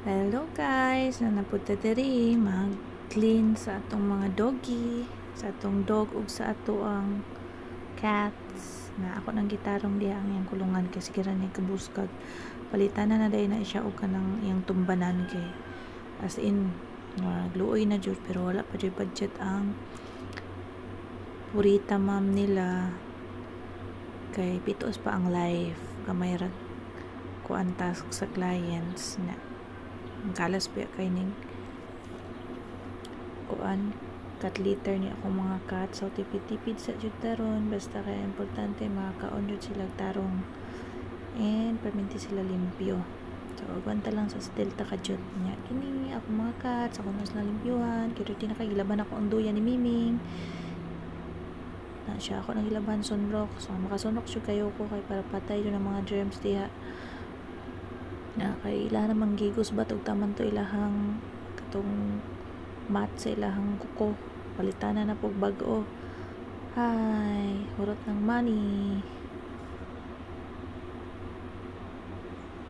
Hello guys, na napunta diri mag-clean sa atong mga doggy, sa atong dog ug sa ato ang cats. Na ako nang gitarong diha ang iyang kulungan kasi gira ni kabuskag. Palitan na day na siya og kanang iyang tumbanan kay as in nagluoy na jud pero wala pa jud budget ang purita ma'am nila kay pitos pa ang life kamay ra kuan task sa clients na ang kalas pa kay ning kuan cat litter ni akong mga cat so tipid-tipid sa jud taron basta kay importante makakaon jud sila tarong and perminti sila limpyo so agwanta lang sa delta ka jud nya kini akong mga cats ako na sila limpyuhan kay di na kay gilaban ako ang duyan ni Miming na siya ako nagilaban sunrock so makasunrock siya kayo ko kay para patay jud ang mga germs diha na kay ila namang gigos ba og taman to ilahang katong mat sa ilahang kuko palitan na pog bag-o. Hi, hurot ng money.